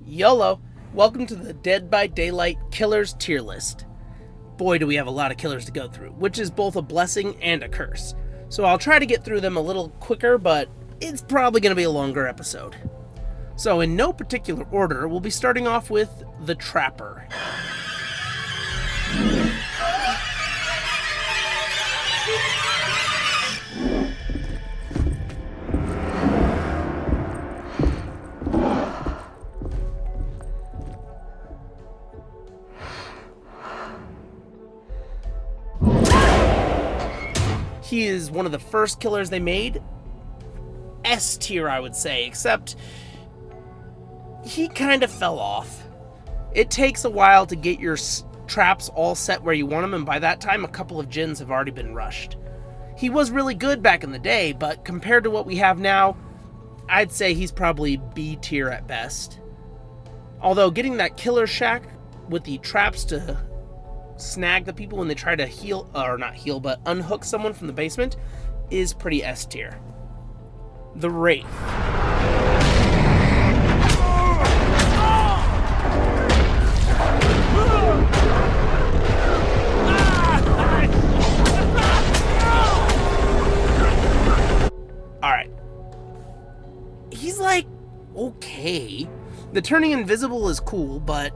YOLO! Welcome to the Dead by Daylight Killers tier list. Boy, do we have a lot of killers to go through, which is both a blessing and a curse. So I'll try to get through them a little quicker, but it's probably going to be a longer episode. So in no particular order, we'll be starting off with the Trapper. He is one of the first killers they made. S tier, I would say, except he kind of fell off. It takes a while to get your traps all set where you want them, and by that time, a couple of gens have already been rushed. He was really good back in the day, but compared to what we have now, I'd say he's probably B tier at best. Although getting that killer shack with the traps to snag the people when they try to heal, or not heal, but unhook someone from the basement is pretty S tier. The Wraith. Alright. He's like, okay. The turning invisible is cool, but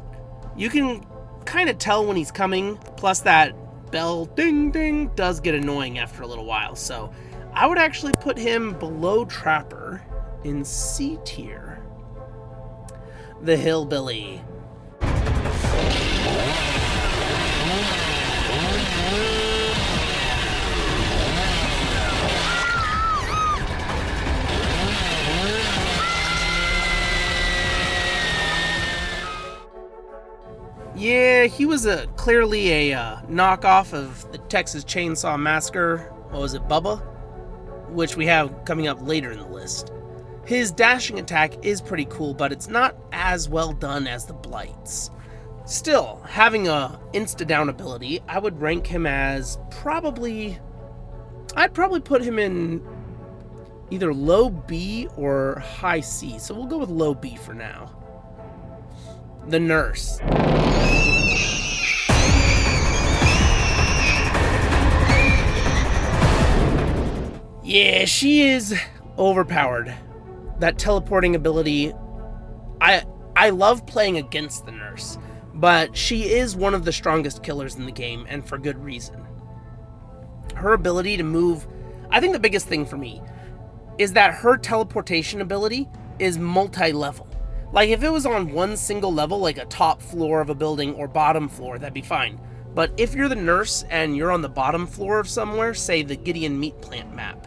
you can kind of tell when he's coming, plus that bell ding ding does get annoying after a little while, so I would actually put him below Trapper in C tier. The Hillbilly. Yeah, he was clearly a knockoff of the Texas Chainsaw Massacre. What was it, Bubba? Which we have coming up later in the list. His dashing attack is pretty cool, but it's not as well done as the Blights. Still, having a insta-down ability, I would rank him as I'd probably put him in either low B or high C, so we'll go with low B for now. The Nurse. Yeah, she is overpowered. That teleporting ability, I love playing against the Nurse, but she is one of the strongest killers in the game, and for good reason. Her ability to move, I think the biggest thing for me is that her teleportation ability is multi-level. Like, if it was on one single level, like a top floor of a building or bottom floor, that'd be fine. But if you're the Nurse and you're on the bottom floor of somewhere, say the Gideon Meat Plant map,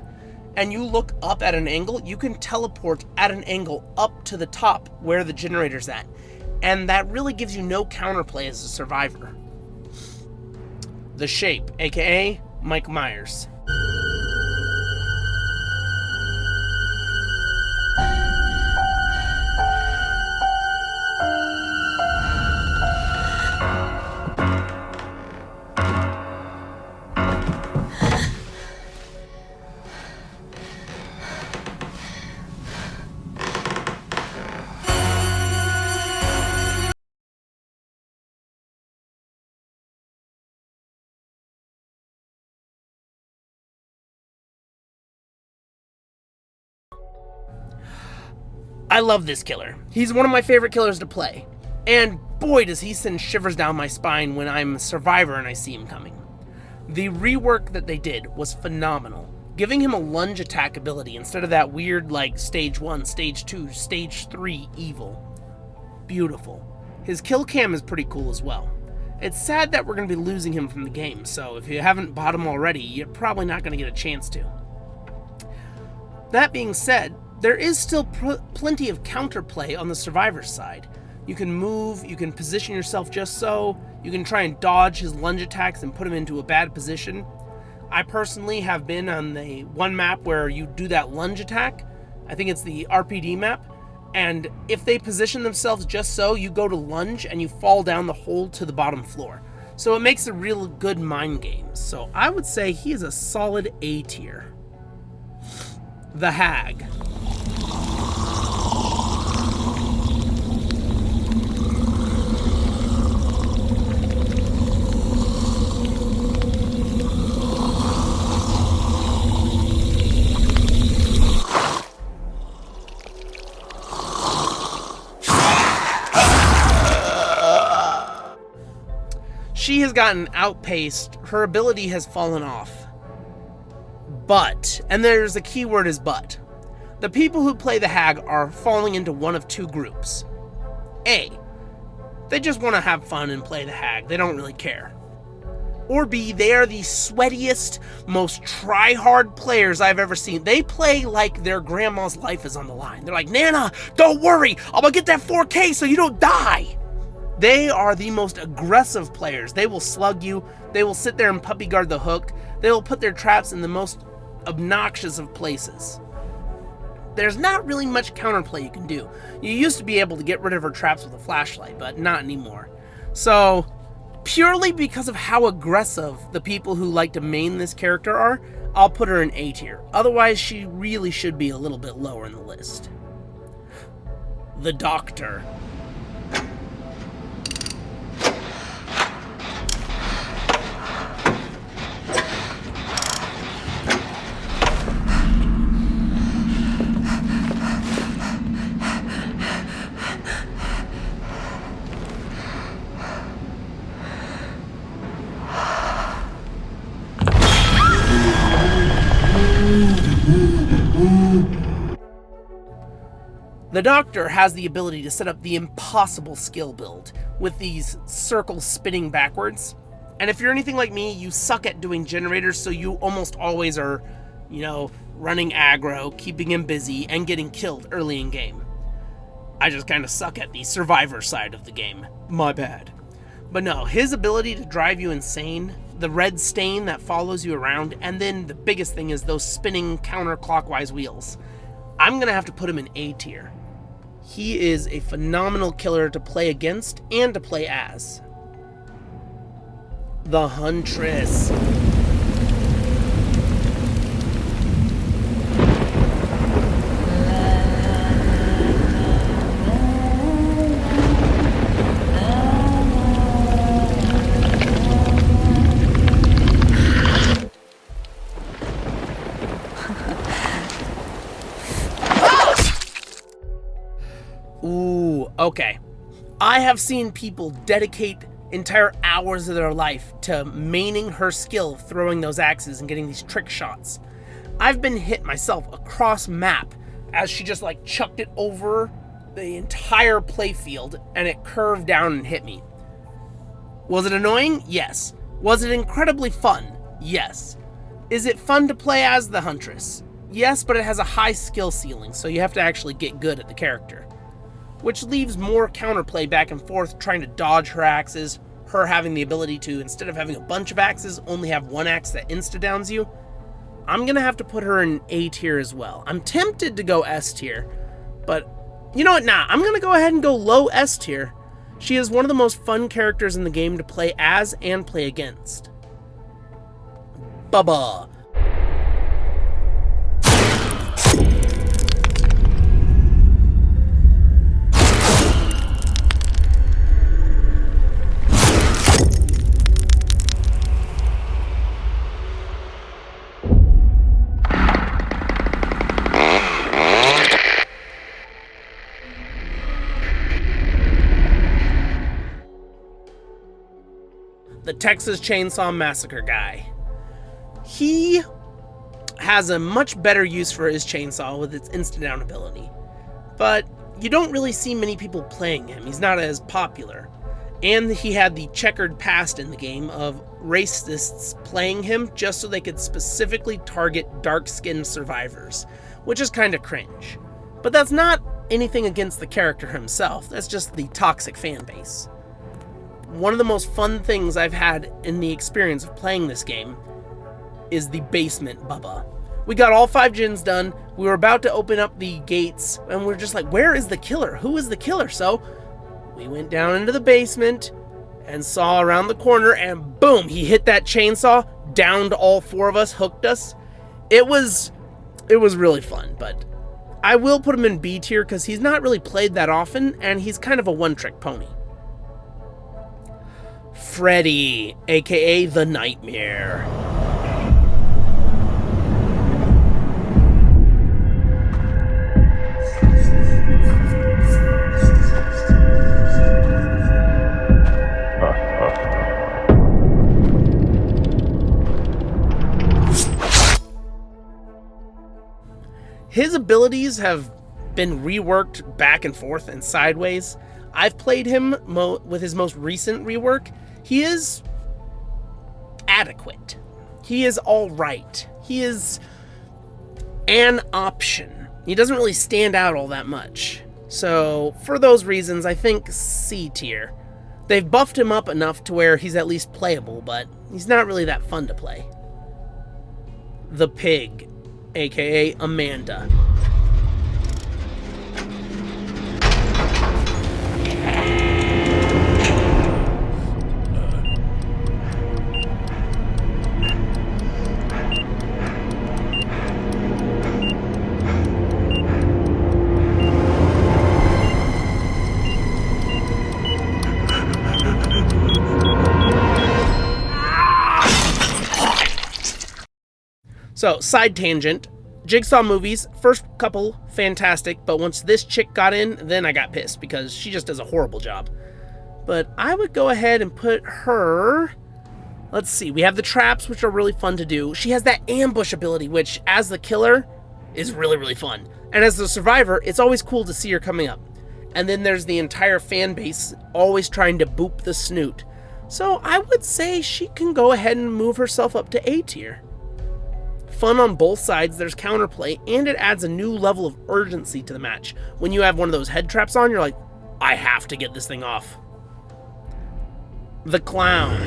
and you look up at an angle, you can teleport at an angle up to the top where the generator's at. And that really gives you no counterplay as a survivor. The Shape, aka Mike Myers. I love this killer. He's one of my favorite killers to play. And boy, does he send shivers down my spine when I'm a survivor and I see him coming. The rework that they did was phenomenal, giving him a lunge attack ability instead of that weird, like, stage 1, stage 2, stage 3 evil. Beautiful. His kill cam is pretty cool as well. It's sad that we're going to be losing him from the game, so if you haven't bought him already, you're probably not going to get a chance to. That being said, there is still plenty of counterplay on the survivor side. You can move, you can position yourself just so, you can try and dodge his lunge attacks and put him into a bad position. I personally have been on the one map where you do that lunge attack. I think it's the RPD map. And if they position themselves just so, you go to lunge and you fall down the hole to the bottom floor. So it makes a real good mind game. So I would say he is a solid A tier. The Hag. She has gotten outpaced. Her ability has fallen off. But, and there's a key word is but, the people who play the hag are falling into one of two groups. A, they just want to have fun and play the hag. They don't really care. Or B, they are the sweatiest, most try-hard players I've ever seen. They play like their grandma's life is on the line. They're like, Nana, don't worry, I'm gonna get that 4K so you don't die. They are the most aggressive players. They will slug you. They will sit there and puppy guard the hook. They will put their traps in the most obnoxious of places. There's not really much counterplay you can do. You used to be able to get rid of her traps with a flashlight, but not anymore. So, purely because of how aggressive the people who like to main this character are, I'll put her in A tier. Otherwise, she really should be a little bit lower in the list. The Doctor. The Doctor has the ability to set up the impossible skill build with these circles spinning backwards. And if you're anything like me, you suck at doing generators, so you almost always are, running aggro, keeping him busy, and getting killed early in game. I just kind of suck at the survivor side of the game. My bad. But no, his ability to drive you insane, the red stain that follows you around, and then the biggest thing is those spinning counterclockwise wheels. I'm going to have to put him in A tier. He is a phenomenal killer to play against and to play as. The Huntress. Ooh, okay. I have seen people dedicate entire hours of their life to maining her skill, throwing those axes and getting these trick shots. I've been hit myself across map as she just chucked it over the entire playfield and it curved down and hit me. Was it annoying? Yes. Was it incredibly fun? Yes. Is it fun to play as the Huntress? Yes, but it has a high skill ceiling, so you have to actually get good at the character. Which leaves more counterplay back and forth, trying to dodge her axes, her having the ability to, instead of having a bunch of axes, only have one axe that insta-downs you. I'm going to have to put her in A tier as well. I'm tempted to go S tier, but you know what, I'm going to go ahead and go low S tier. She is one of the most fun characters in the game to play as and play against. Bubba. The Texas Chainsaw Massacre guy. He has a much better use for his chainsaw with its instant-down ability, but you don't really see many people playing him. He's not as popular. And he had the checkered past in the game of racists playing him just so they could specifically target dark-skinned survivors, which is kind of cringe. But that's not anything against the character himself, that's just the toxic fan base. One of the most fun things I've had in the experience of playing this game is the basement Bubba. We got all 5 gens done, we were about to open up the gates, and we're just like, where is the killer? Who is the killer? So we went down into the basement and saw around the corner, and boom, he hit that chainsaw, downed all 4 of us, hooked us. It was really fun, but I will put him in B tier because he's not really played that often, and he's kind of a one-trick pony. Freddy, aka the Nightmare. abilities have been reworked back and forth and sideways. I've played him with his most recent rework. He is adequate. He is all right. He is an option. He doesn't really stand out all that much. So for those reasons, I think C tier. They've buffed him up enough to where he's at least playable, but he's not really that fun to play. The Pig, aka Amanda. So, side tangent, Jigsaw movies, first couple, fantastic, but once this chick got in, then I got pissed, because she just does a horrible job. But I would go ahead and put her... Let's see, we have the traps, which are really fun to do. She has that ambush ability, which, as the killer, is really, really fun. And as the survivor, it's always cool to see her coming up. And then there's the entire fan base always trying to boop the snoot. So I would say she can go ahead and move herself up to A tier. Fun on both sides, there's counterplay, and it adds a new level of urgency to the match. When you have one of those head traps on, you're like, I have to get this thing off. The Clown.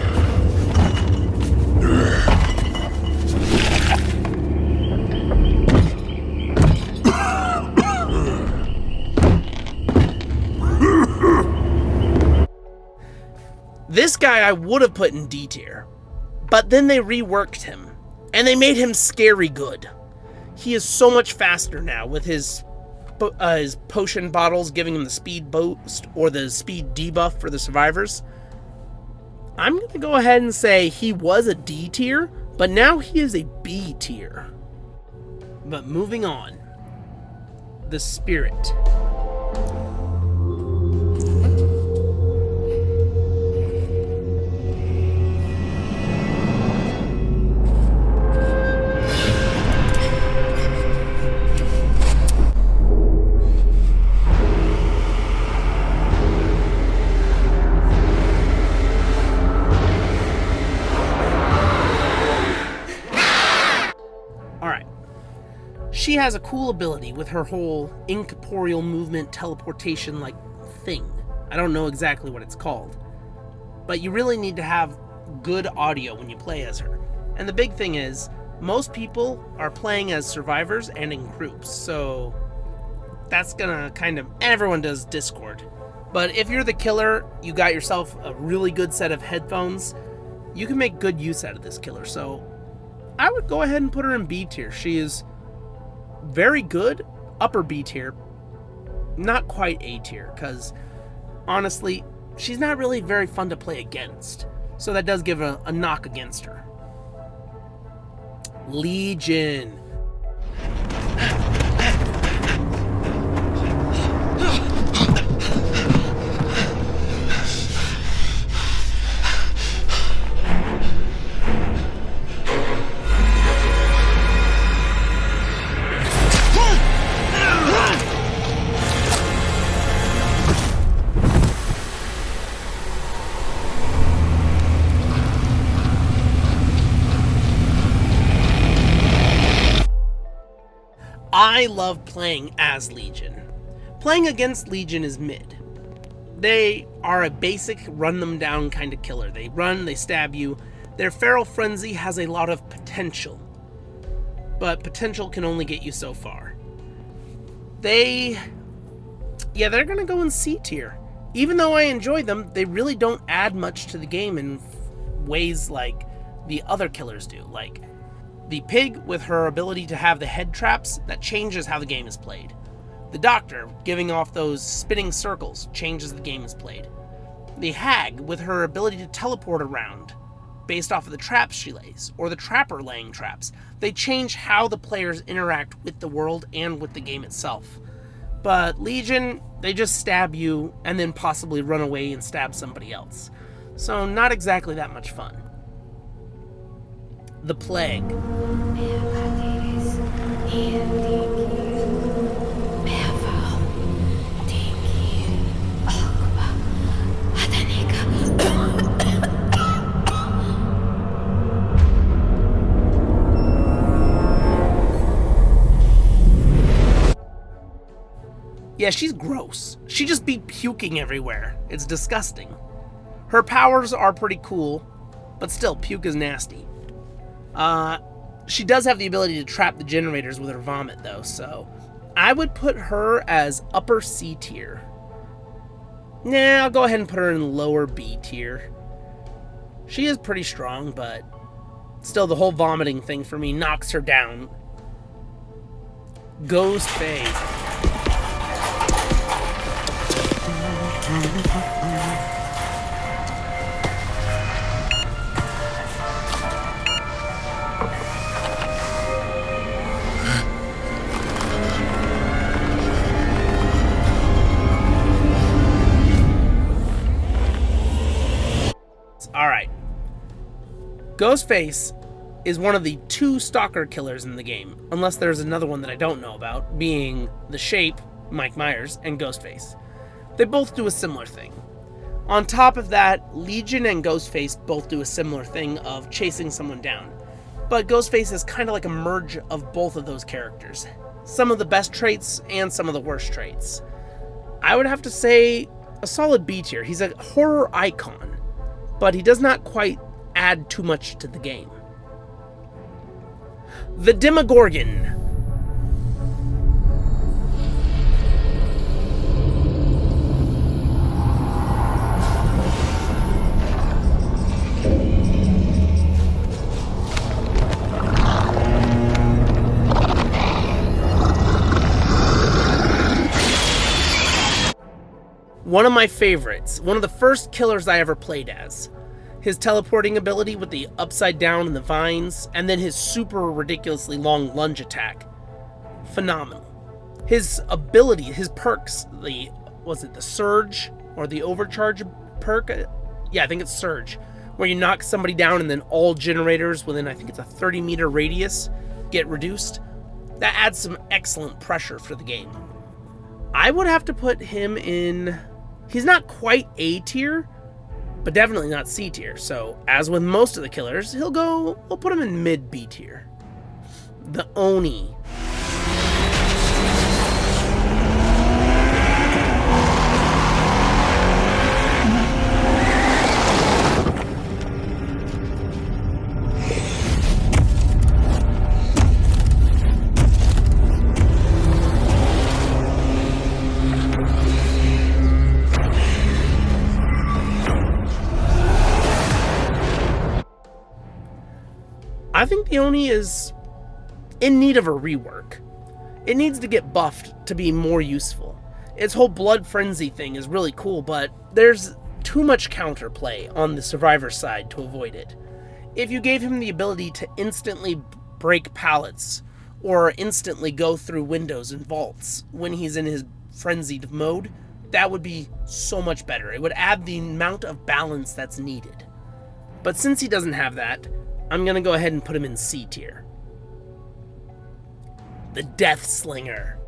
This guy I would have put in D tier, but then they reworked him. And they made him scary good. He is so much faster now with his potion bottles giving him the speed boost or the speed debuff for the survivors. I'm going to go ahead and say he was a D tier, but now he is a B tier. But moving on. The Spirit. She has a cool ability with her whole incorporeal movement teleportation like thing. I don't know exactly what it's called. But you really need to have good audio when you play as her. And the big thing is, most people are playing as survivors and in groups, so that's gonna kind of... Everyone does Discord. But if you're the killer, you got yourself a really good set of headphones, you can make good use out of this killer. So I would go ahead and put her in B tier. She is very good, upper B tier, not quite A tier, because honestly, she's not really very fun to play against. So that does give a knock against her. Legion. I love playing as Legion. Playing against Legion is mid. They are a basic run them down kind of killer. They run, they stab you. Their Feral Frenzy has a lot of potential, but potential can only get you so far. They're gonna go in C tier. Even though I enjoy them, they really don't add much to the game in ways like the other killers do. Like the Pig with her ability to have the head traps, that changes how the game is played. The Doctor giving off those spinning circles changes the game is played. The Hag with her ability to teleport around based off of the traps she lays, or the Trapper laying traps. They change how the players interact with the world and with the game itself. But Legion, they just stab you and then possibly run away and stab somebody else. So not exactly that much fun. The Plague. Yeah, she's gross. She just be puking everywhere. It's disgusting. Her powers are pretty cool, but still, puke is nasty. She does have the ability to trap the generators with her vomit, though, so I would put her as upper C tier. Nah, I'll go ahead and put her in lower B tier. She is pretty strong, but still, the whole vomiting thing for me knocks her down. Ghost Phase. Alright. Ghostface is one of the 2 stalker killers in the game, unless there's another one that I don't know about, being the Shape, Mike Myers, and Ghostface. They both do a similar thing. On top of that, Legion and Ghostface both do a similar thing of chasing someone down. But Ghostface is kind of like a merge of both of those characters. Some of the best traits and some of the worst traits. I would have to say a solid B tier. He's a horror icon, but he does not quite add too much to the game. The Demogorgon. One of my favorites, one of the first killers I ever played as. His teleporting ability with the upside down and the vines, and then his super ridiculously long lunge attack. Phenomenal. His ability, his perks, was it the Surge or the Overcharge perk? Yeah, I think it's Surge, where you knock somebody down and then all generators within, I think it's a 30-meter radius, get reduced. That adds some excellent pressure for the game. I would have to put him in... He's not quite A tier, but definitely not C tier. So, as with most of the killers, we'll put him in mid B tier. The Oni. I think the Oni is in need of a rework. It needs to get buffed to be more useful. Its whole blood frenzy thing is really cool, but there's too much counterplay on the survivor side to avoid it. If you gave him the ability to instantly break pallets or instantly go through windows and vaults when he's in his frenzied mode, that would be so much better. It would add the amount of balance that's needed. But since he doesn't have that, I'm going to go ahead and put him in C tier. The Death Slinger.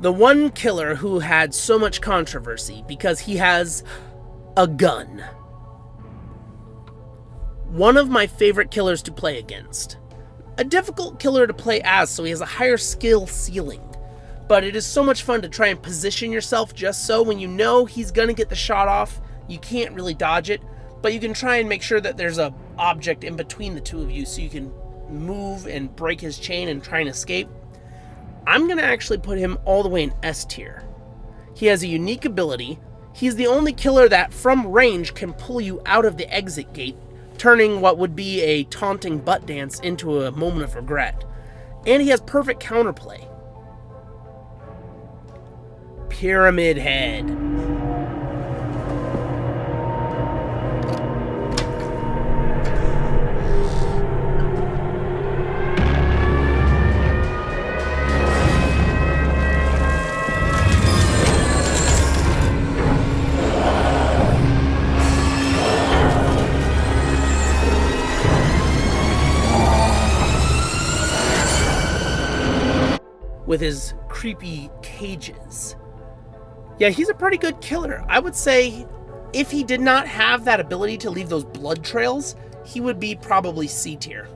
The one killer who had so much controversy because he has a gun. One of my favorite killers to play against. A difficult killer to play as, so he has a higher skill ceiling. But it is so much fun to try and position yourself just so when you know he's gonna get the shot off, you can't really dodge it, but you can try and make sure that there's a object in between the two of you so you can move and break his chain and try and escape. I'm going to actually put him all the way in S tier. He has a unique ability. He's the only killer that, from range, can pull you out of the exit gate, turning what would be a taunting butt dance into a moment of regret. And he has perfect counterplay. Pyramid Head. with his creepy cages. Yeah, he's a pretty good killer. I would say if he did not have that ability to leave those blood trails, he would be probably C tier.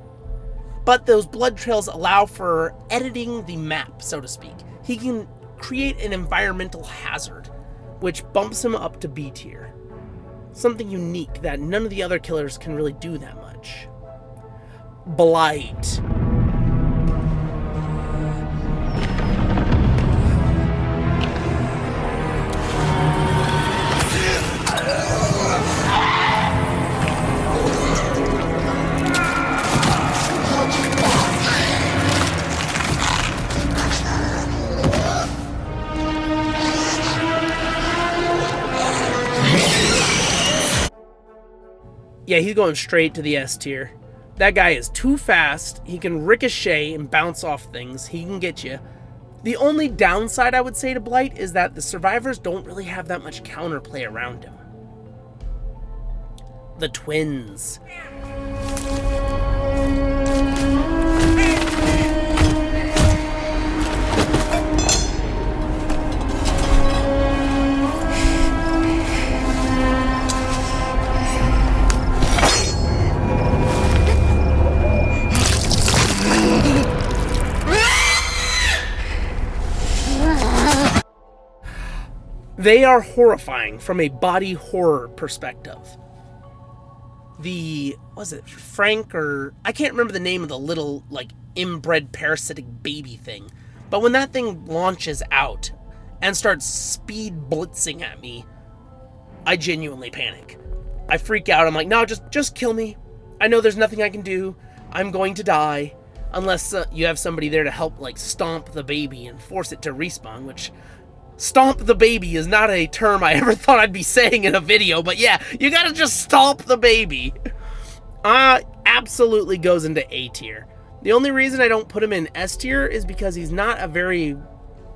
But those blood trails allow for editing the map, so to speak. He can create an environmental hazard, which bumps him up to B tier. Something unique that none of the other killers can really do that much. Blight. Yeah, he's going straight to the S tier. That guy is too fast. He can ricochet and bounce off things. He can get you. The only downside I would say to Blight is that the survivors don't really have that much counterplay around him. The twins. They are horrifying from a body horror perspective. Was it Frank, or I can't remember the name of the little, like, inbred parasitic baby thing. But when that thing launches out and starts speed blitzing at me, I genuinely panic. I freak out. I'm like, no, just kill me. I know there's nothing I can do. I'm going to die. Unless you have somebody there to help, like, stomp the baby and force it to respawn, which... Stomp the baby is not a term I ever thought I'd be saying in a video, but yeah, you gotta just stomp the baby. Absolutely goes into A tier. The only reason I don't put him in S tier is because he's not a very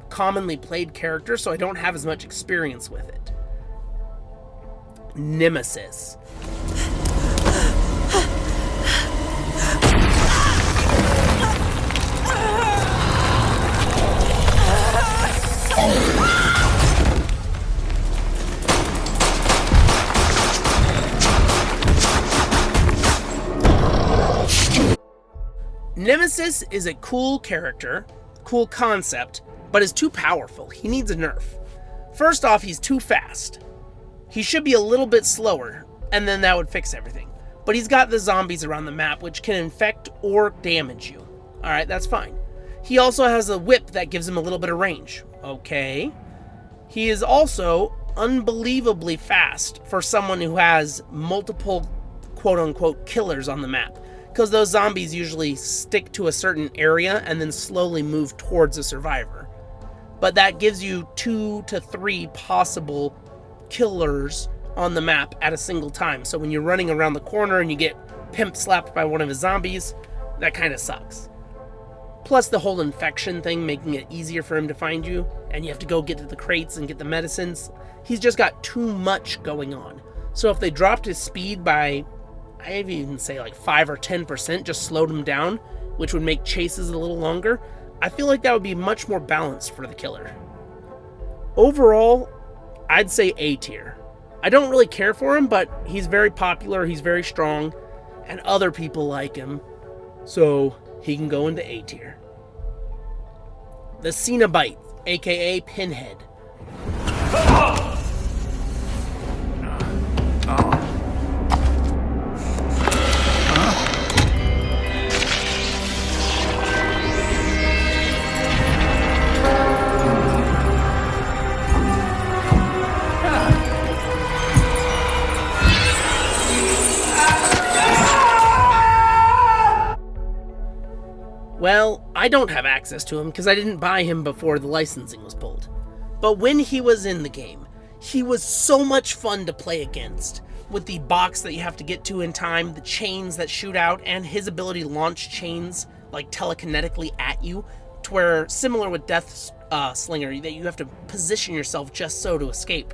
commonly played character, so I don't have as much experience with it. Nemesis. Nemesis is a cool character, cool concept, but is too powerful. He needs a nerf. First off, he's too fast. He should be a little bit slower, and then that would fix everything. But he's got the zombies around the map, which can infect or damage you. Alright, that's fine. He also has a whip that gives him a little bit of range. Okay. He is also unbelievably fast for someone who has multiple quote-unquote killers on the map. Because those zombies usually stick to a certain area and then slowly move towards a survivor. But that gives you 2 to 3 possible killers on the map at a single time. So when you're running around the corner and you get pimp slapped by one of his zombies, that kind of sucks. Plus the whole infection thing making it easier for him to find you, and you have to go get to the crates and get the medicines. He's just got too much going on. So if they dropped his speed by, I'd even say like 5 or 10%, just slowed him down, which would make chases a little longer, I feel like that would be much more balanced for the killer. Overall, I'd say A tier. I don't really care for him, but he's very popular, he's very strong, and other people like him, so he can go into A tier. The Cenobite, aka Pinhead. Well, I don't have access to him because I didn't buy him before the licensing was pulled. But when he was in the game, he was so much fun to play against. With the box that you have to get to in time, the chains that shoot out, and his ability to launch chains like telekinetically at you, to where, similar with Death Slinger, that you have to position yourself just so to escape.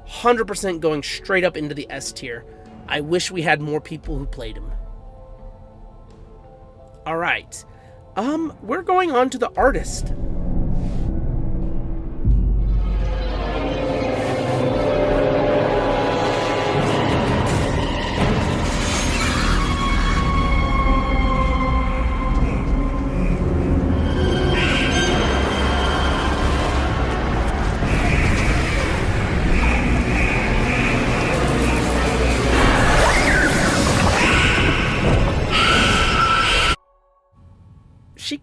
100% going straight up into the S tier. I wish we had more people who played him. Alright. We're going on to the artist.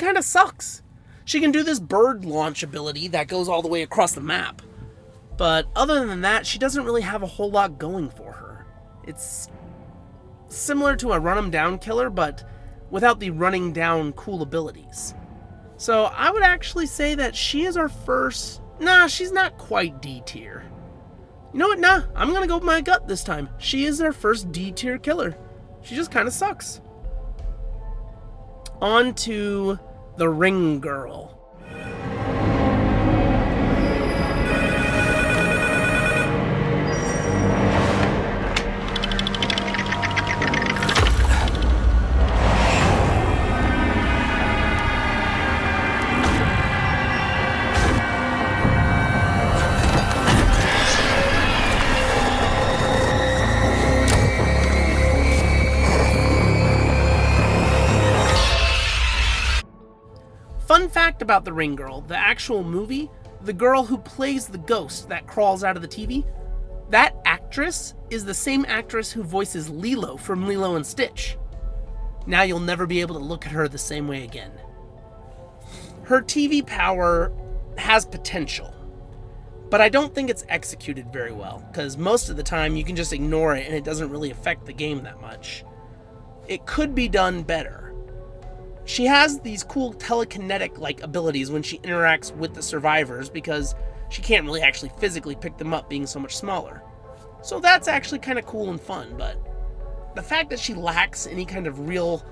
kind of sucks. She can do this bird launch ability that goes all the way across the map. But other than that, she doesn't really have a whole lot going for her. It's similar to a run 'em down killer, but without the running down cool abilities. So I would actually say that she is our first... Nah, she's not quite D tier. You know what? Nah, I'm going to go with my gut this time. She is our first D tier killer. She just kind of sucks. On to the Ring Girl. Fun fact about the Ring Girl, the actual movie, the girl who plays the ghost that crawls out of the TV, that actress is the same actress who voices Lilo from Lilo and Stitch. Now you'll never be able to look at her the same way again. Her TV power has potential, but I don't think it's executed very well, because most of the time you can just ignore it and it doesn't really affect the game that much. It could be done better. She has these cool telekinetic-like abilities when she interacts with the survivors, because she can't really actually physically pick them up being so much smaller. So that's actually kind of cool and fun, but the fact that she lacks any kind of real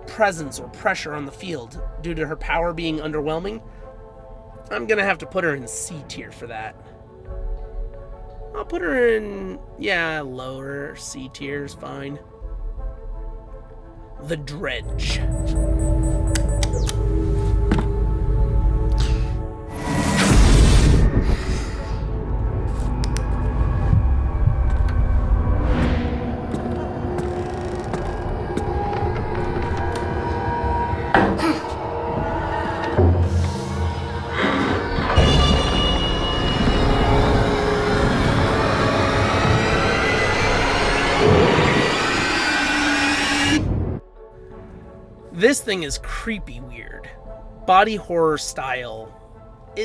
presence or pressure on the field due to her power being underwhelming, I'm gonna have to put her in C tier for that. I'll put her in, lower. C tier is fine. The Dredge. This thing is creepy weird. Body horror style.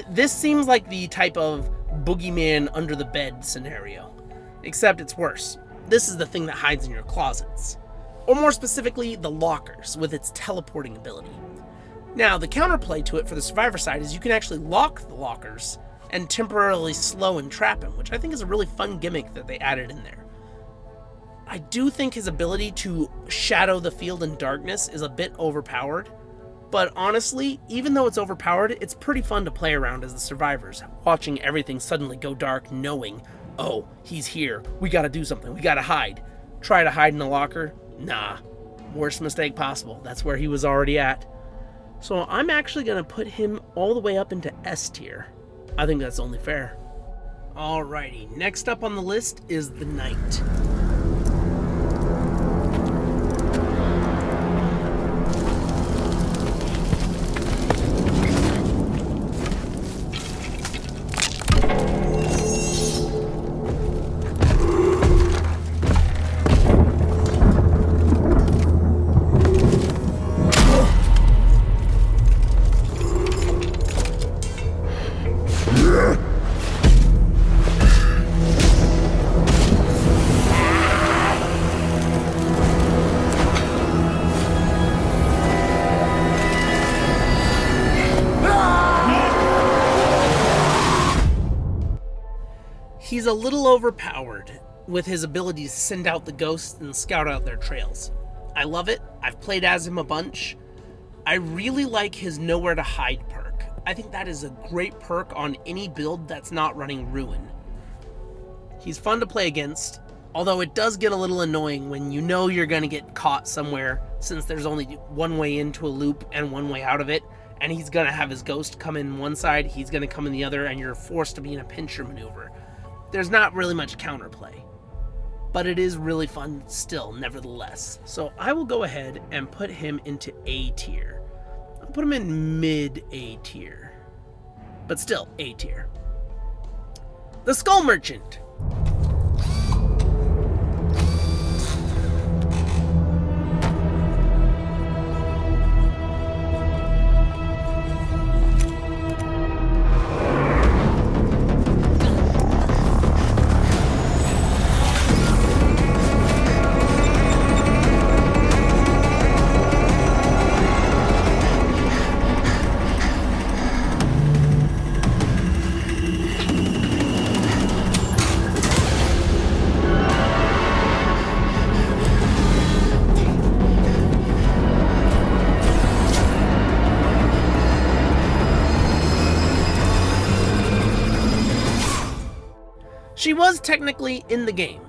This seems like the type of boogeyman under the bed scenario. Except it's worse. This is the thing that hides in your closets. Or more specifically, the lockers, with its teleporting ability. Now, the counterplay to it for the survivor side is you can actually lock the lockers and temporarily slow and trap him, which I think is a really fun gimmick that they added in there. I do think his ability to shadow the field in darkness is a bit overpowered, but honestly, even though it's overpowered, it's pretty fun to play around as the survivors, watching everything suddenly go dark, knowing, oh, he's here, we gotta do something, we gotta hide. Try to hide in a locker? Nah, worst mistake possible, that's where he was already at. So I'm actually gonna put him all the way up into S tier. I think that's only fair. Alrighty, next up on the list is the Knight. He's a little overpowered with his ability to send out the ghosts and scout out their trails. I love it. I've played as him a bunch. I really like his Nowhere to Hide perk. I think that is a great perk on any build that's not running Ruin. He's fun to play against, although it does get a little annoying when you know you're going to get caught somewhere, since there's only one way into a loop and one way out of it, and he's going to have his ghost come in one side, he's going to come in the other, and you're forced to be in a pincher maneuver. There's not really much counterplay, but it is really fun still, nevertheless. So I will go ahead and put him into A tier. I'll put him in mid A tier, but still A tier. The Skull Merchant. She was technically in the game,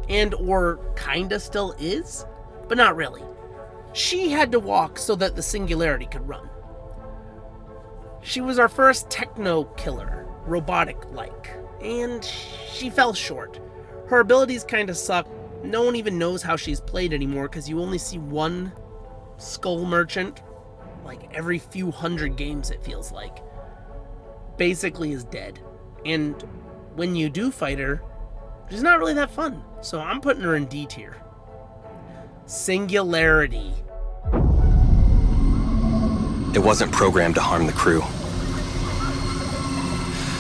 and or kinda still is, but not really. She had to walk so that the Singularity could run. She was our first techno killer, robotic-like, and she fell short. Her abilities kinda suck. No one even knows how she's played anymore because you only see one Skull Merchant like every few hundred games, it feels like. Basically is dead. And when you do fight her, she's not really that fun. So I'm putting her in D tier. Singularity. It wasn't programmed to harm the crew.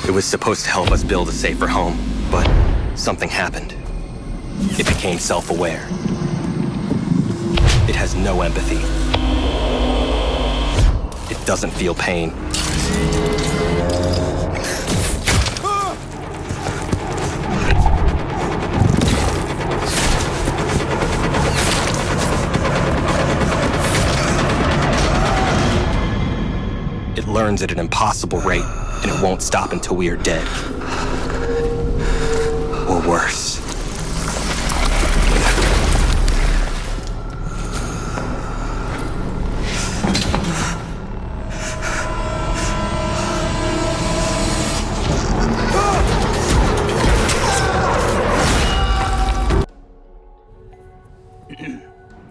It was supposed to help us build a safer home, but something happened. It became self-aware. It has no empathy. It doesn't feel pain. It learns at an impossible rate, and it won't stop until we are dead. Or worse.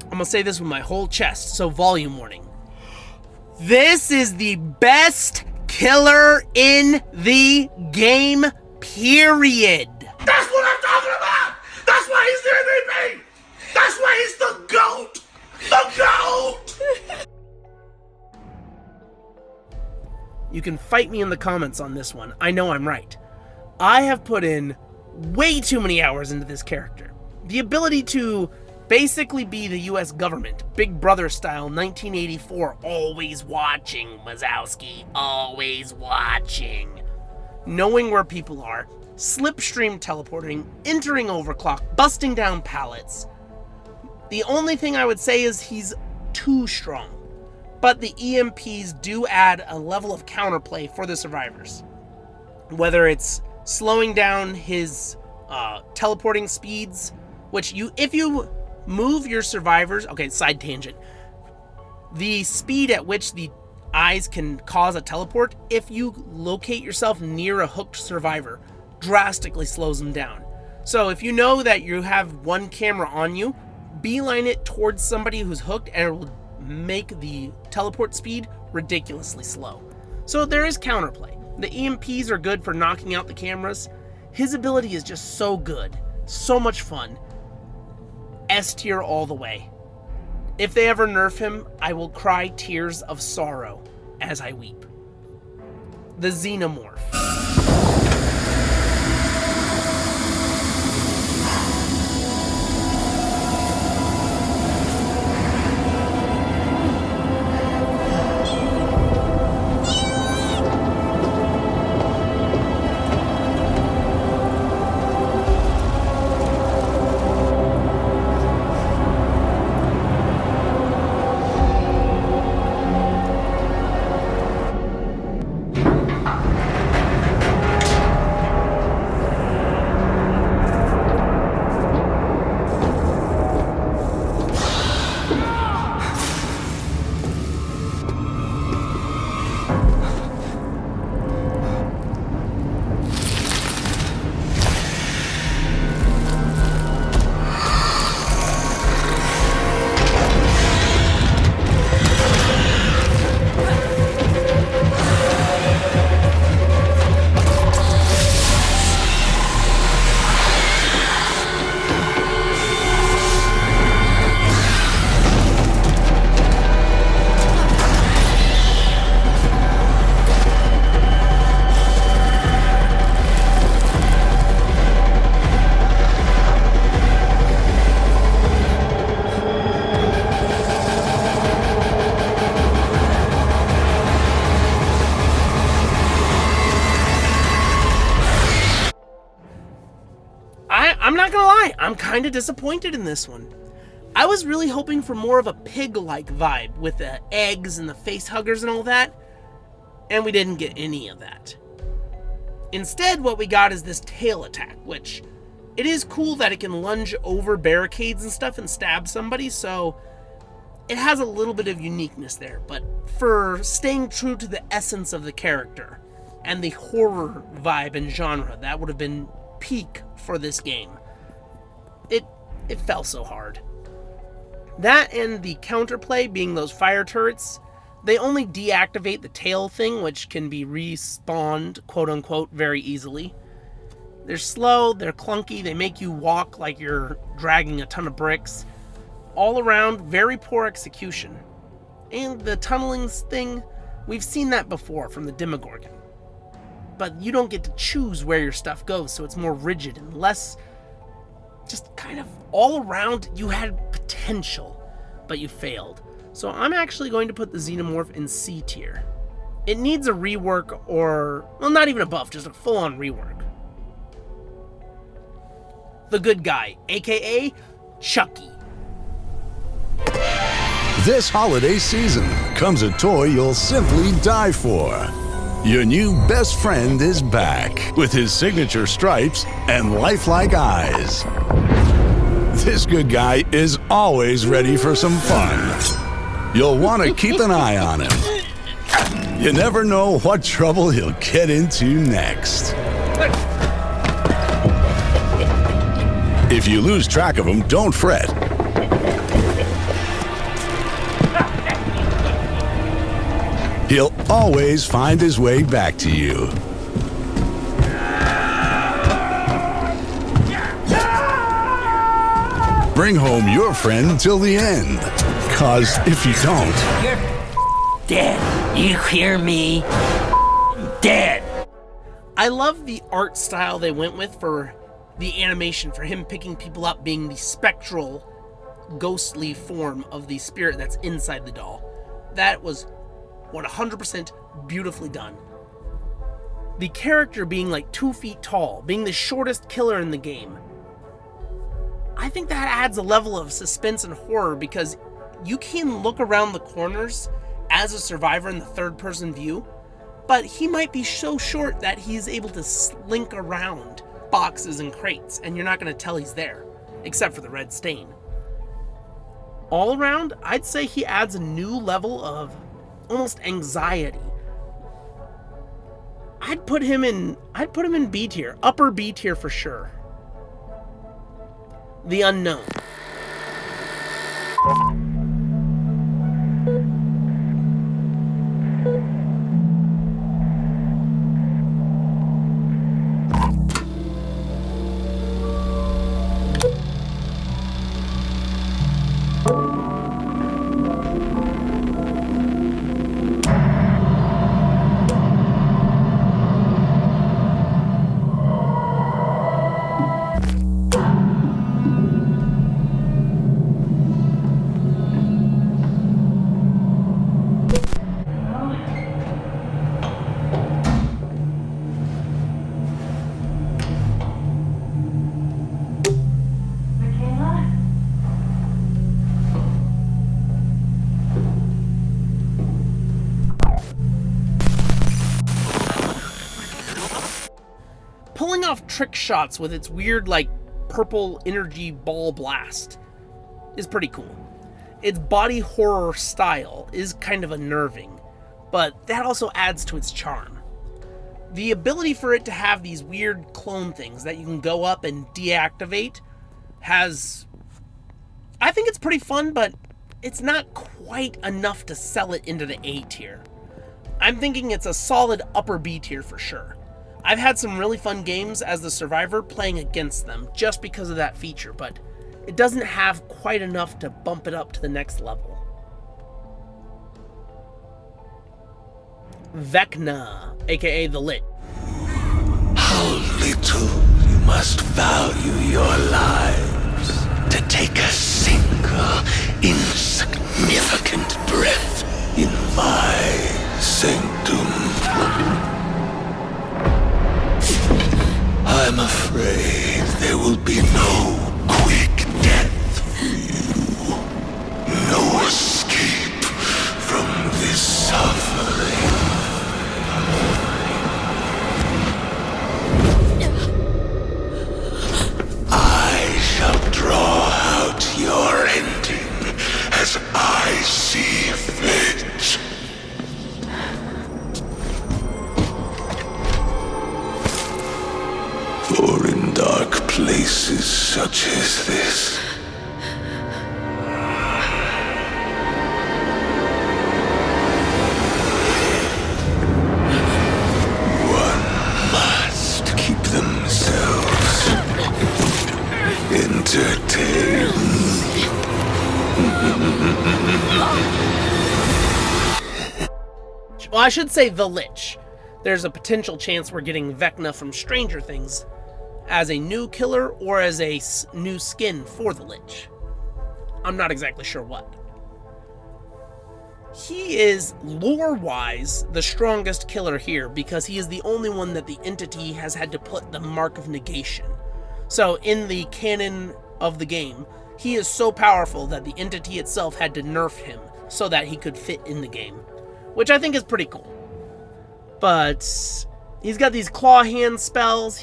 I'm gonna say this with my whole chest, so volume warning. This is the best killer in the game, period. That's what I'm talking about! That's why he's the MVP! That's why he's the GOAT! The GOAT! You can fight me in the comments on this one. I know I'm right. I have put in way too many hours into this character. The ability to basically be the US government, Big Brother style, 1984, always watching, Wazowski, always watching. Knowing where people are, slipstream teleporting, entering overclock, busting down pallets. The only thing I would say is he's too strong, but the EMPs do add a level of counterplay for the survivors. Whether it's slowing down his teleporting speeds, which if you move your survivors, okay, side tangent. The speed at which the eyes can cause a teleport, if you locate yourself near a hooked survivor, drastically slows them down. So if you know that you have one camera on you, beeline it towards somebody who's hooked and it will make the teleport speed ridiculously slow. So there is counterplay. The EMPs are good for knocking out the cameras. His ability is just so good. So much fun. S tier all the way. If they ever nerf him, I will cry tears of sorrow as I weep. The Xenomorph. I'm not gonna lie, I'm kind of disappointed in this one. I was really hoping for more of a pig-like vibe with the eggs and the face huggers and all that, and we didn't get any of that. Instead, what we got is this tail attack, which it is cool that it can lunge over barricades and stuff and stab somebody, so it has a little bit of uniqueness there. But for staying true to the essence of the character and the horror vibe and genre, that would have been peak for this game. It fell so hard. That and the counterplay being those fire turrets, they only deactivate the tail thing, which can be respawned, quote unquote, very easily. They're slow, they're clunky, they make you walk like you're dragging a ton of bricks. All around, very poor execution. And the tunnelings thing, we've seen that before from the Demogorgon. But you don't get to choose where your stuff goes, so it's more rigid and less, just kind of all around. You had potential, but you failed. So I'm actually going to put the Xenomorph in C tier. It needs a rework, or, well, not even a buff, just a full-on rework. The Good Guy, aka Chucky. This holiday season comes a toy you'll simply die for. Your new best friend is back with his signature stripes and lifelike eyes. This good guy is always ready for some fun. You'll want to keep an eye on him. You never know what trouble he'll get into next. If you lose track of him, don't fret. He'll always find his way back to you. Bring home your friend till the end. 'Cause if you don't... You're dead. You hear me? Dead. I love the art style they went with for the animation, for him picking people up being the spectral, ghostly form of the spirit that's inside the doll. That was 100% beautifully done. The character being like 2 feet tall, being the shortest killer in the game. I think that adds a level of suspense and horror because you can look around the corners as a survivor in the third-person view, but he might be so short that he's able to slink around boxes and crates, and you're not going to tell he's there, except for the red stain. All around, I'd say he adds a new level of almost anxiety. I'd put him in B tier, upper B tier for sure. The Unknown. Pulling off trick shots with its weird, like, purple energy ball blast is pretty cool. Its body horror style is kind of unnerving, but that also adds to its charm. The ability for it to have these weird clone things that you can go up and deactivate has... I think it's pretty fun, but it's not quite enough to sell it into the A tier. I'm thinking it's a solid upper B tier for sure. I've had some really fun games as the survivor playing against them just because of that feature, but it doesn't have quite enough to bump it up to the next level. Vecna, aka The Lit. How little you must value your lives to take a single insignificant breath in my sanctum. I'm afraid there will be no quick death for you. No escape from this suffering. places such as this. One must keep themselves entertained. Well, I should say the Lich. There's a potential chance we're getting Vecna from Stranger Things as a new killer or as a new skin for the Lich. I'm not exactly sure what. He is, lore-wise, the strongest killer here because he is the only one that the entity has had to put the mark of negation. So in the canon of the game, he is so powerful that the entity itself had to nerf him so that he could fit in the game, which I think is pretty cool. But he's got these claw hand spells.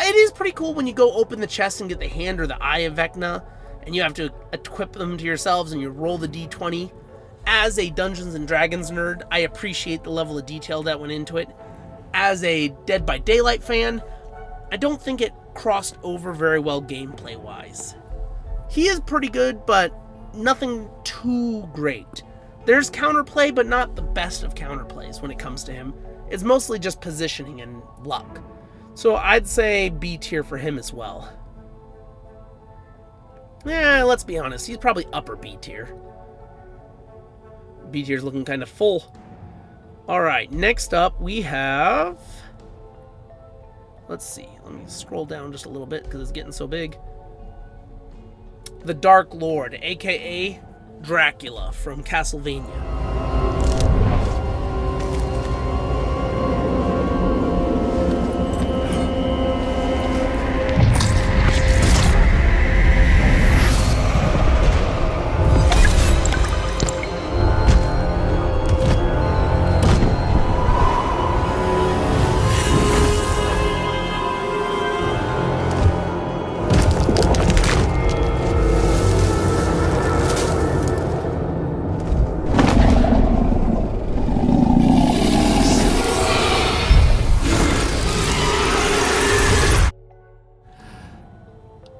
It is pretty cool when you go open the chest and get the hand or the eye of Vecna, and you have to equip them to yourselves and you roll the d20. As a Dungeons and Dragons nerd, I appreciate the level of detail that went into it. As a Dead by Daylight fan, I don't think it crossed over very well gameplay-wise. He is pretty good, but nothing too great. There's counterplay, but not the best of counterplays when it comes to him. It's mostly just positioning and luck. So I'd say B tier for him as well. Let's be honest, he's probably upper B tier. B tier's looking kind of full. Alright, next up we have... Let's see, let me scroll down just a little bit because it's getting so big. The Dark Lord, aka Dracula from Castlevania.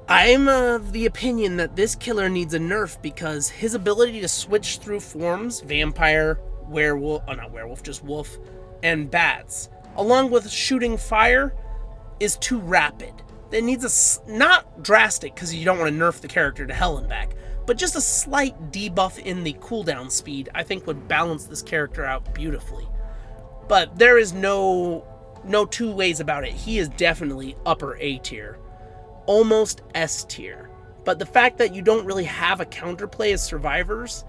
I'm of the opinion that this killer needs a nerf because his ability to switch through forms, vampire, werewolf, not werewolf, just wolf, and bats, along with shooting fire, is too rapid. It needs not drastic because you don't want to nerf the character to hell and back, but just a slight debuff in the cooldown speed I think would balance this character out beautifully. But there is no two ways about it. He is definitely upper A tier. Almost S tier. But the fact that you don't really have a counterplay as survivors,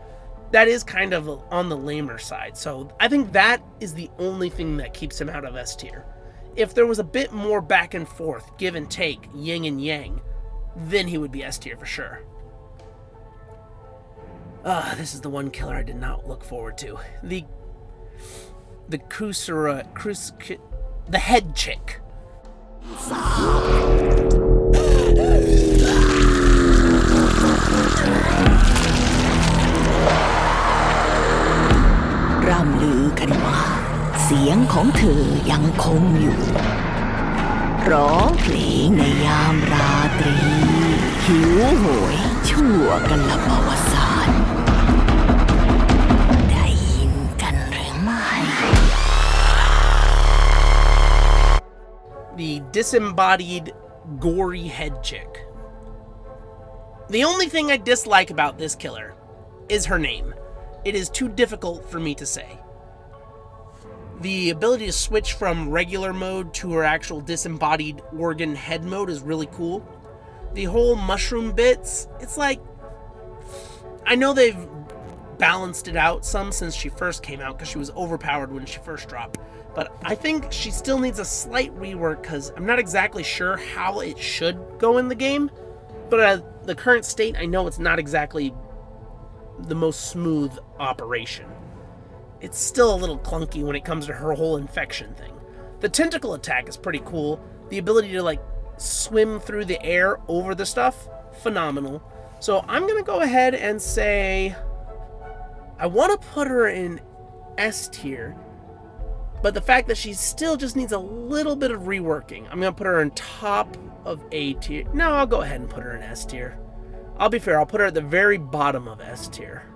that is kind of on the lamer side. So I think that is the only thing that keeps him out of S tier. If there was a bit more back and forth, give and take, yin and yang, then he would be S tier for sure. This is the one killer I did not look forward to. The head chick. ร่ำลือกันว่าเสียงของเธอยังคงอยู่ร้องเพลงในยามราตรีหิวโหยชั่วกันละอวสานได้ยินกันหรือไม่ The disembodied, gory head chick. The only thing I dislike about this killer is her name. It is too difficult for me to say. The ability to switch from regular mode to her actual disembodied organ head mode is really cool. The whole mushroom bits, it's like... I know they've balanced it out some since she first came out because she was overpowered when she first dropped. But I think she still needs a slight rework because I'm not exactly sure how it should go in the game. But at the current state, I know it's not exactly the most smooth operation. It's still a little clunky when it comes to her whole infection thing. The tentacle attack is pretty cool. The ability to like swim through the air over the stuff, phenomenal. So I'm gonna go ahead and say I want to put her in S tier But the fact that she still just needs a little bit of reworking. I'm going to put her in top of A tier. No, I'll go ahead and put her in S tier. I'll be fair, I'll put her at the very bottom of S tier.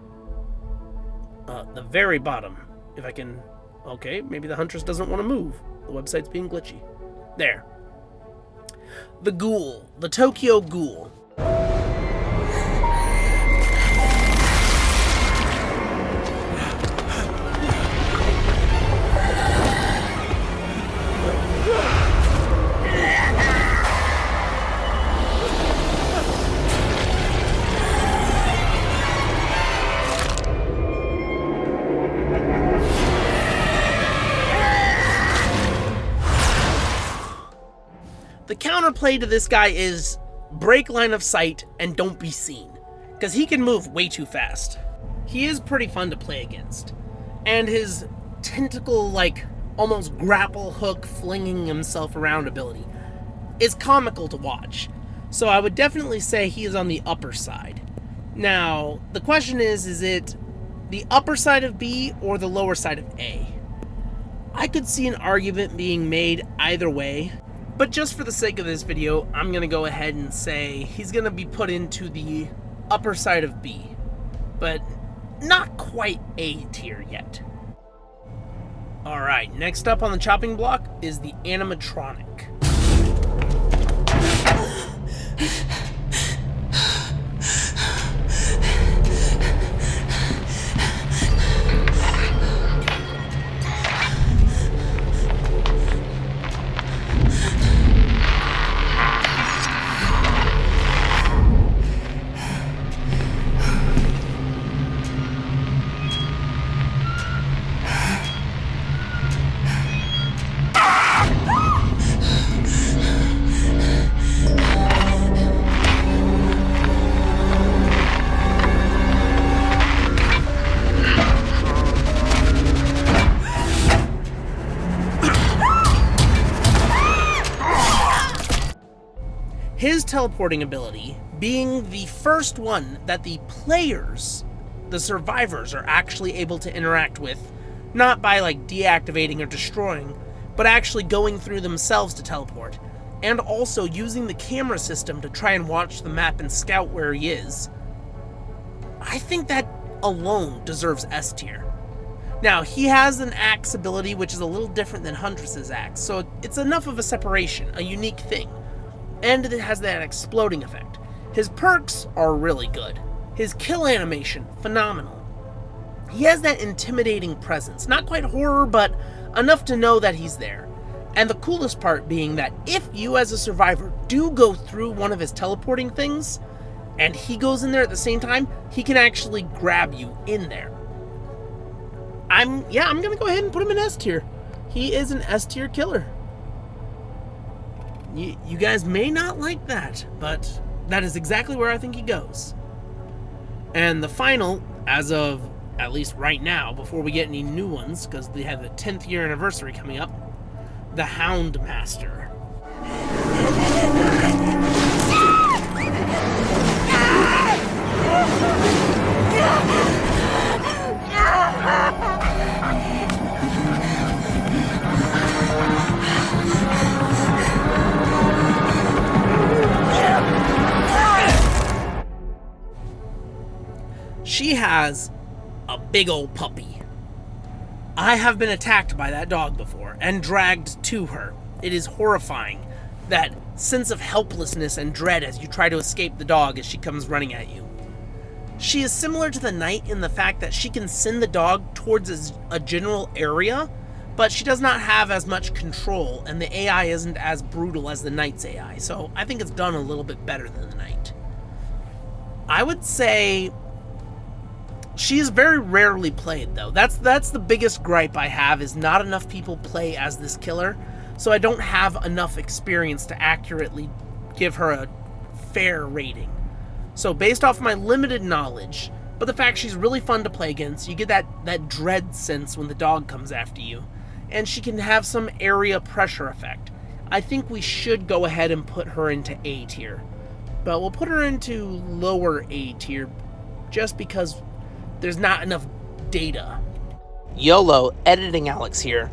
The very bottom. If I can... Okay, maybe the Huntress doesn't want to move. The website's being glitchy. There. The Ghoul. The Tokyo Ghoul. The counterplay to this guy is break line of sight and don't be seen, because he can move way too fast. He is pretty fun to play against, and his tentacle, like, almost grapple hook flinging himself around ability is comical to watch, so I would definitely say he is on the upper side. Now, the question is it the upper side of B or the lower side of A? I could see an argument being made either way, but just for the sake of this video, I'm going to go ahead and say he's going to be put into the upper side of B, but not quite A tier yet. Alright, next up on the chopping block is the animatronic. His teleporting ability being the first one that the players, the survivors, are actually able to interact with, not by like deactivating or destroying, but actually going through themselves to teleport, and also using the camera system to try and watch the map and scout where he is. I think that alone deserves S tier. Now, he has an axe ability which is a little different than Huntress's axe, so it's enough of a separation, a unique thing. And it has that exploding effect. His perks are really good. His kill animation, phenomenal. He has that intimidating presence. Not quite horror, but enough to know that he's there. And the coolest part being that if you as a survivor do go through one of his teleporting things, and he goes in there at the same time, he can actually grab you in there. I'm gonna go ahead and put him in S tier. He is an S tier killer. You guys may not like that, but that is exactly where I think he goes. And the final, as of at least right now, before we get any new ones, because they have the 10th year anniversary coming up, the Hound Master. She has a big old puppy. I have been attacked by that dog before and dragged to her. It is horrifying, that sense of helplessness and dread as you try to escape the dog as she comes running at you. She is similar to the knight in the fact that she can send the dog towards a general area, but she does not have as much control, and the AI isn't as brutal as the knight's AI, so I think it's done a little bit better than the knight. I would say she is very rarely played, though. That's the biggest gripe I have, is not enough people play as this killer, so I don't have enough experience to accurately give her a fair rating. So based off my limited knowledge, but the fact she's really fun to play against, you get that dread sense when the dog comes after you, and she can have some area pressure effect. I think we should go ahead and put her into A tier, but we'll put her into lower A tier just because there's not enough data. YOLO, editing Alex here.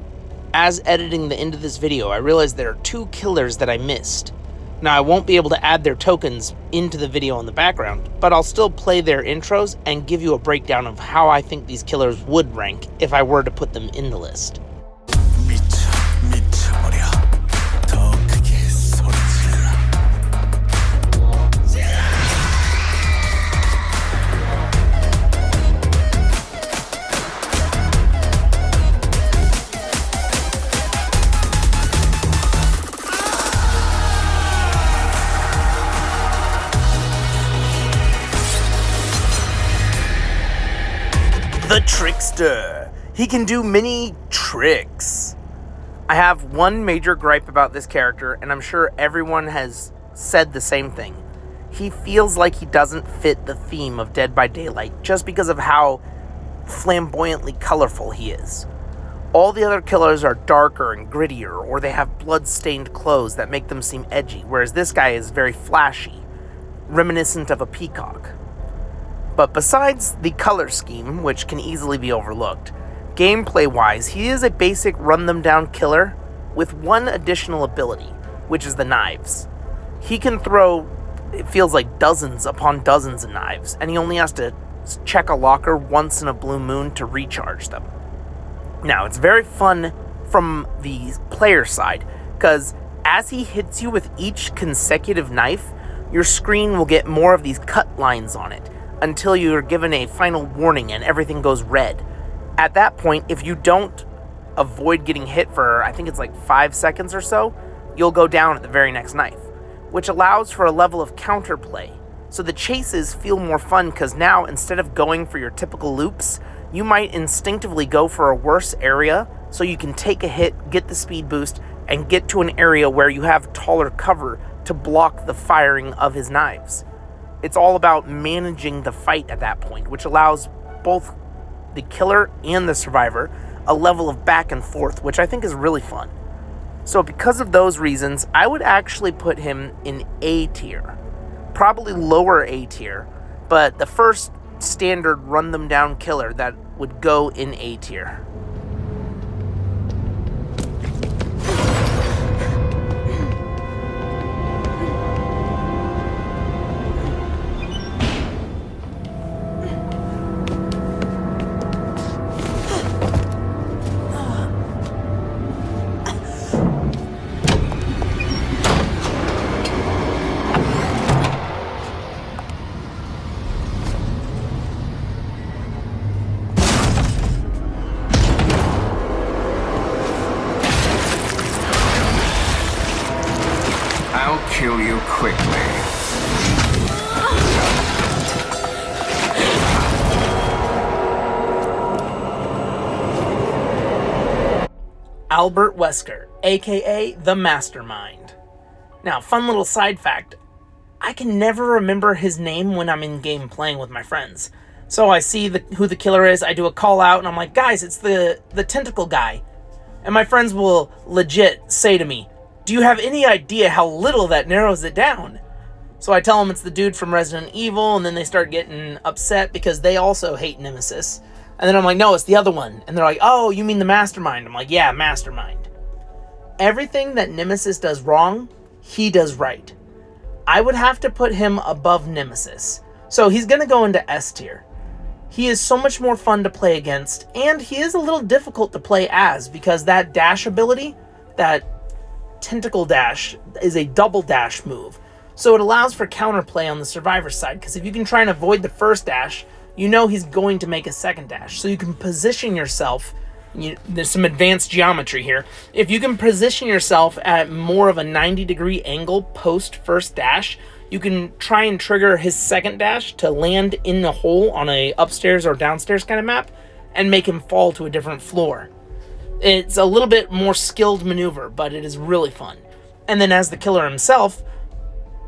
as editing the end of this video, I realized there are 2 killers that I missed. Now, I won't be able to add their tokens into the video in the background, but I'll still play their intros and give you a breakdown of how I think these killers would rank if I were to put them in the list. The Trickster. He can do many tricks. I have one major gripe about this character, and I'm sure everyone has said the same thing. He feels like he doesn't fit the theme of Dead by Daylight just because of how flamboyantly colorful he is. All the other killers are darker and grittier, or they have blood-stained clothes that make them seem edgy, whereas this guy is very flashy, reminiscent of a peacock. But besides the color scheme, which can easily be overlooked, gameplay-wise, he is a basic run-them-down killer with one additional ability, which is the knives. He can throw, it feels like, dozens upon dozens of knives, and he only has to check a locker once in a blue moon to recharge them. Now, it's very fun from the player side, because as he hits you with each consecutive knife, your screen will get more of these cut lines on it, until you are given a final warning and everything goes red. At that point, if you don't avoid getting hit for, I think it's like 5 seconds or so, you'll go down at the very next knife, which allows for a level of counterplay. So the chases feel more fun because now, instead of going for your typical loops, you might instinctively go for a worse area so you can take a hit, get the speed boost, and get to an area where you have taller cover to block the firing of his knives. It's all about managing the fight at that point, which allows both the killer and the survivor a level of back and forth, which I think is really fun. So because of those reasons, I would actually put him in A tier. Probably lower A tier, but the first standard run-them-down killer that would go in A tier. I'll kill you quickly. Albert Wesker, aka the Mastermind. Now, fun little side fact, I can never remember his name when I'm in game playing with my friends. So I see who the killer is, I do a call out, and I'm like, guys, it's the tentacle guy. And my friends will legit say to me, do you have any idea how little that narrows it down? So I tell them it's the dude from Resident Evil, and then they start getting upset because they also hate Nemesis. And then I'm like, no, it's the other one. And they're like, oh, you mean the Mastermind? I'm like, yeah, Mastermind. Everything that Nemesis does wrong, he does right. I would have to put him above Nemesis. So he's going to go into S tier. He is so much more fun to play against, and he is a little difficult to play as, because that dash ability, that tentacle dash, is a double dash move. So it allows for counterplay on the survivor side, because if you can try and avoid the first dash, you know he's going to make a second dash. So you can position yourself, there's some advanced geometry here. If you can position yourself at more of a 90-degree angle post first dash, you can try and trigger his second dash to land in the hole on a upstairs or downstairs kind of map and make him fall to a different floor. It's a little bit more skilled maneuver, but it is really fun. And then as the killer himself,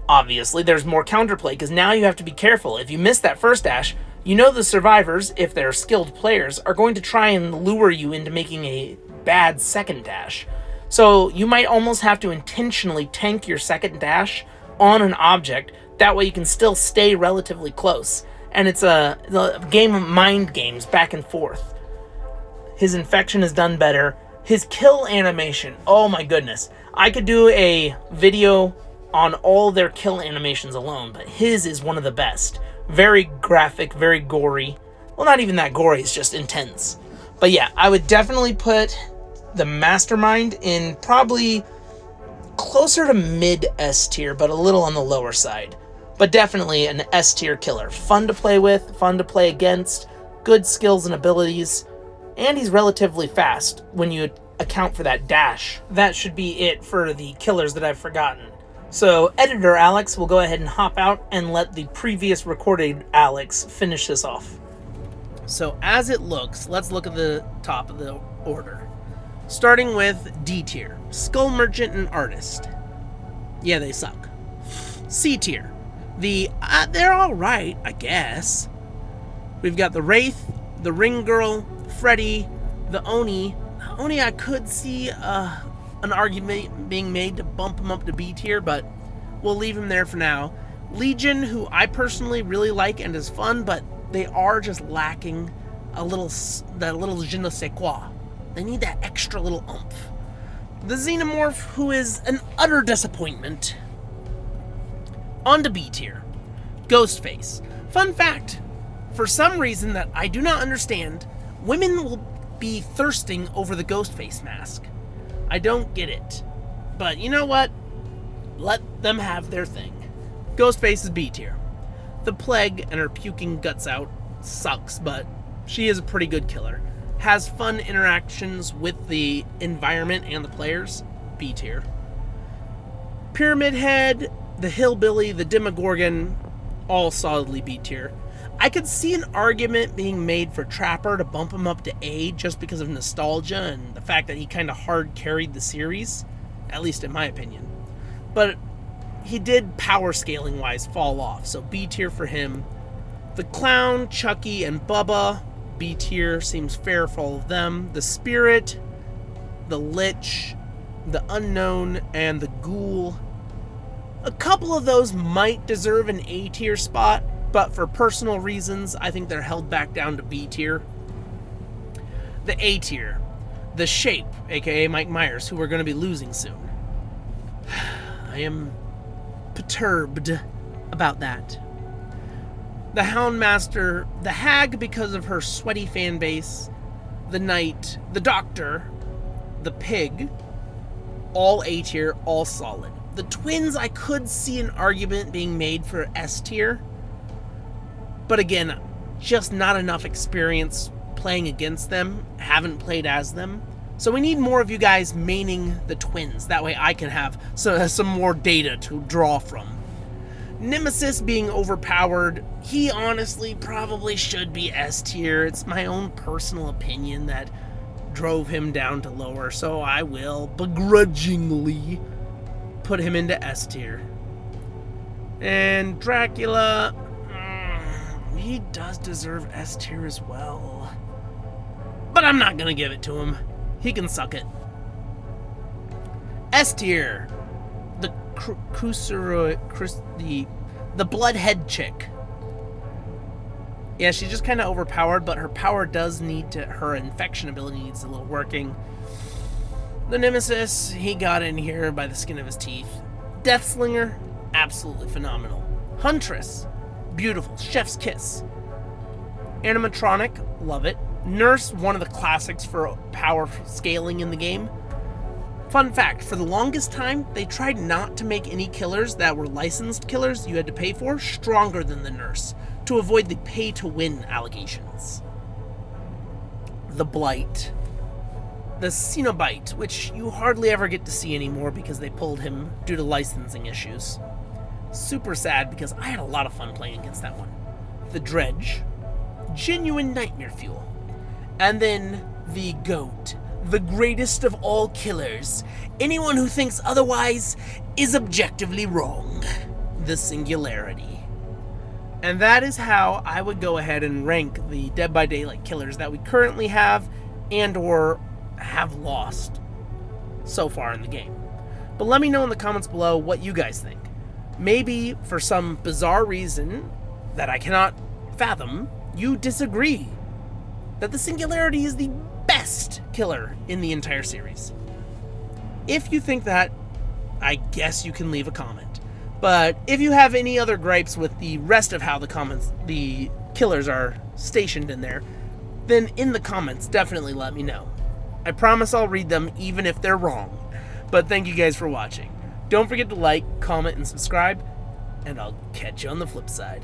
obviously there's more counterplay, because now you have to be careful. If you miss that first dash, you know the survivors, if they're skilled players, are going to try and lure you into making a bad second dash. So you might almost have to intentionally tank your second dash on an object, that way you can still stay relatively close. And it's a game of mind games back and forth. His infection is done better, His kill animation, oh my goodness. I could do a video on all their kill animations alone, but his is one of the best. Very graphic, very gory. Well, not even that gory, it's just intense. But yeah, I would definitely put the Mastermind in probably closer to mid S tier, but a little on the lower side. But definitely an S tier killer. Fun to play with, fun to play against, good skills and abilities, and he's relatively fast when you account for that dash. That should be it for the killers that I've forgotten. So editor Alex will go ahead and hop out and let the previous recorded Alex finish this off. So as it looks, let's look at the top of the order. Starting with D tier, Skull Merchant and Artist. Yeah, they suck. C tier, they're alright, I guess. We've got the Wraith, the Ring Girl, Freddy, the Oni. Oni, I could see an argument being made to bump him up to B tier, but we'll leave him there for now. Legion, who I personally really like and is fun, but they are just lacking that little je ne sais quoi. They need that extra little oomph. The Xenomorph, who is an utter disappointment. On to B tier, Ghostface. Fun fact, for some reason that I do not understand, women will be thirsting over the Ghostface mask. I don't get it. But you know what? Let them have their thing. Ghostface is B tier. The Plague and her puking guts out sucks, but she is a pretty good killer. Has fun interactions with the environment and the players. B tier. Pyramid Head, the Hillbilly, the Demogorgon, all solidly B tier. I could see an argument being made for Trapper to bump him up to A just because of nostalgia and the fact that he kind of hard carried the series, at least in my opinion. But he did power scaling wise fall off, so B tier for him. The Clown, Chucky, and Bubba, B tier, seems fair for all of them. The Spirit, the Lich, the Unknown, and the Ghoul. A couple of those might deserve an A tier spot, but for personal reasons, I think they're held back down to B tier. The A tier, the Shape, aka Mike Myers, who we're going to be losing soon. I am perturbed about that. The Houndmaster, the Hag because of her sweaty fan base, the Knight, the Doctor, the Pig, all A tier, all solid. The Twins, I could see an argument being made for S tier, but again, just not enough experience playing against them, haven't played as them. So we need more of you guys maining the Twins, that way I can have some more data to draw from. Nemesis being overpowered, he honestly probably should be S tier. It's my own personal opinion that drove him down to lower, so I will begrudgingly put him into S tier. And Dracula, he does deserve S tier as well. But I'm not gonna give it to him. He can suck it. S tier. The the Bloodhead chick. Yeah, she's just kind of overpowered, but her power does need to, her infection ability needs a little working. The Nemesis, he got in here by the skin of his teeth. Deathslinger, absolutely phenomenal. Huntress, beautiful, chef's kiss. Animatronic, love it. Nurse, one of the classics for power scaling in the game. Fun fact, for the longest time, they tried not to make any killers that were licensed killers you had to pay for stronger than the Nurse, to avoid the pay-to-win allegations. The Blight. The Cenobite, which you hardly ever get to see anymore because they pulled him due to licensing issues. Super sad because I had a lot of fun playing against that one. The Dredge. Genuine nightmare fuel. And then the Goat. The greatest of all killers. Anyone who thinks otherwise is objectively wrong. The Singularity. And that is how I would go ahead and rank the Dead by Daylight killers that we currently have and or have lost so far in the game. But let me know in the comments below what you guys think. Maybe for some bizarre reason that I cannot fathom, you disagree that the Singularity is the best killer in the entire series. If you think that, I guess you can leave a comment. But if you have any other gripes with the rest of how the killers are stationed in there, then in the comments, definitely let me know. I promise I'll read them even if they're wrong. But thank you guys for watching. Don't forget to like, comment, and subscribe, and I'll catch you on the flip side.